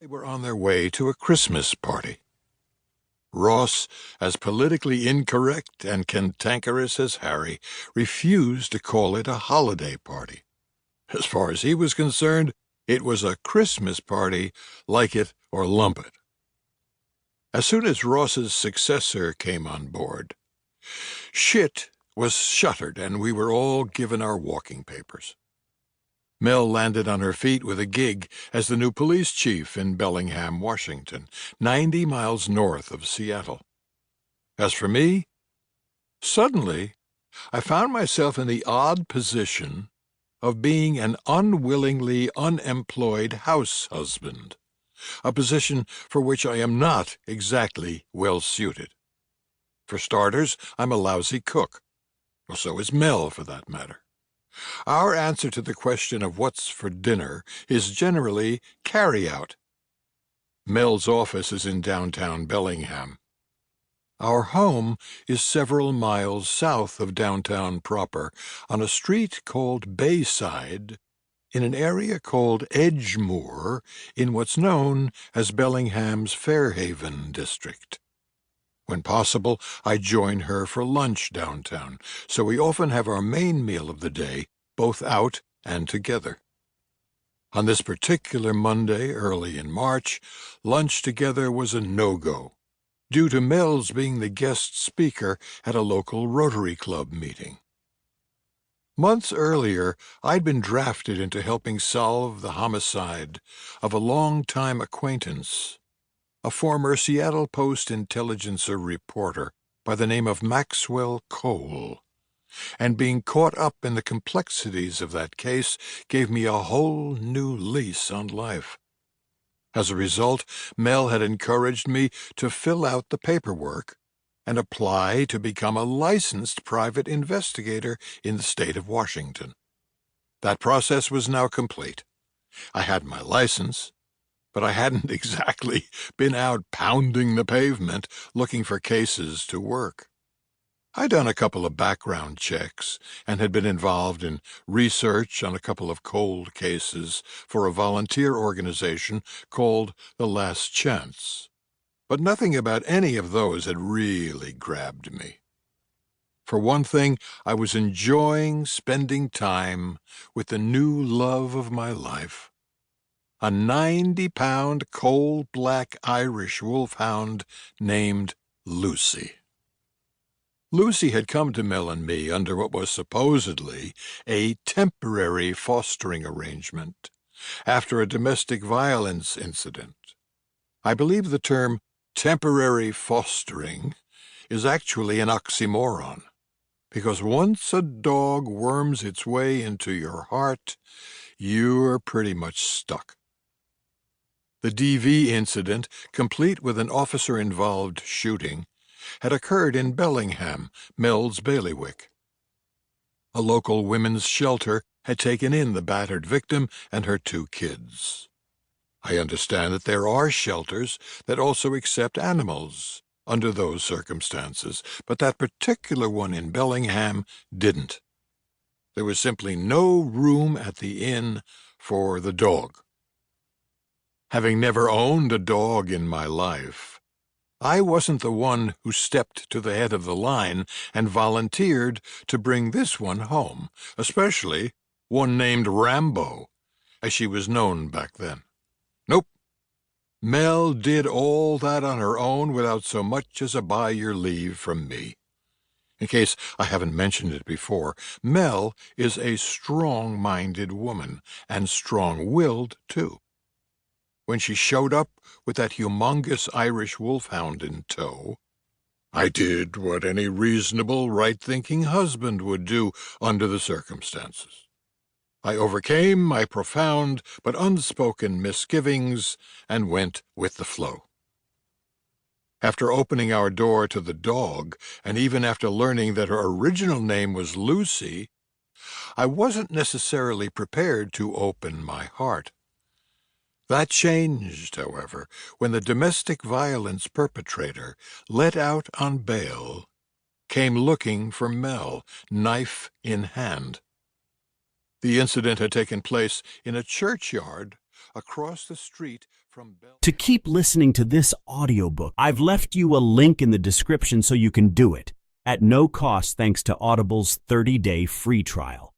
They were on their way to a Christmas party. Ross, as politically incorrect and cantankerous as Harry, refused to call it a holiday party. As far as he was concerned, it was a Christmas party, like it or lump it. As soon as Ross's successor came on board, shit was shuttered and we were all given our walking papers. Mel landed on her feet with a gig as the new police chief in Bellingham, Washington, 90 miles north of Seattle. As for me, suddenly I found myself in the odd position of being an unwillingly unemployed house husband, a position for which I am not exactly well suited. For starters, I'm a lousy cook. Well, so is Mel, for that matter. Our answer to the question of what's for dinner is generally carry-out. Mel's office is in downtown Bellingham. Our home is several miles south of downtown proper, on a street called Bayside, in an area called Edgemoor, in what's known as Bellingham's Fairhaven district. When possible, I join her for lunch downtown, so we often have our main meal of the day both out and together. On this particular Monday, early in March, lunch together was a no-go, due to Mel's being the guest speaker at a local Rotary Club meeting. Months earlier, I'd been drafted into helping solve the homicide of a long-time acquaintance, a former Seattle Post Intelligencer reporter by the name of Maxwell Cole, and being caught up in the complexities of that case gave me a whole new lease on life. As a result, Mel had encouraged me to fill out the paperwork and apply to become a licensed private investigator in the state of Washington. That process was now complete. I had my license, but I hadn't exactly been out pounding the pavement looking for cases to work. I'd done a couple of background checks and had been involved in research on a couple of cold cases for a volunteer organization called The Last Chance, but nothing about any of those had really grabbed me. For one thing, I was enjoying spending time with the new love of my life, a 90-pound coal-black Irish wolfhound named Lucy. Lucy had come to Mel and me under what was supposedly a temporary fostering arrangement after a domestic violence incident. I believe the term temporary fostering is actually an oxymoron, because once a dog worms its way into your heart, you're pretty much stuck. The DV incident, complete with an officer-involved shooting, had occurred in Bellingham, Mel's bailiwick. A local women's shelter had taken in the battered victim and her 2 kids. I understand that there are shelters that also accept animals under those circumstances, but that particular one in Bellingham didn't. There was simply no room at the inn for the dog. Having never owned a dog in my life, I wasn't the one who stepped to the head of the line and volunteered to bring this one home, especially one named Rambo, as she was known back then. Nope. Mel did all that on her own without so much as a by-your-leave from me. In case I haven't mentioned it before, Mel is a strong-minded woman, and strong-willed, too. When she showed up with that humongous Irish wolfhound in tow, I did what any reasonable, right-thinking husband would do under the circumstances. I overcame my profound but unspoken misgivings and went with the flow. After opening our door to the dog, and even after learning that her original name was Lucy, I wasn't necessarily prepared to open my heart. That changed, however, when the domestic violence perpetrator, let out on bail, came looking for Mel, knife in hand. The incident had taken place in a churchyard across the street from Bell. To keep listening to this audiobook, I've left you a link in the description so you can do it at no cost thanks to Audible's 30-day free trial.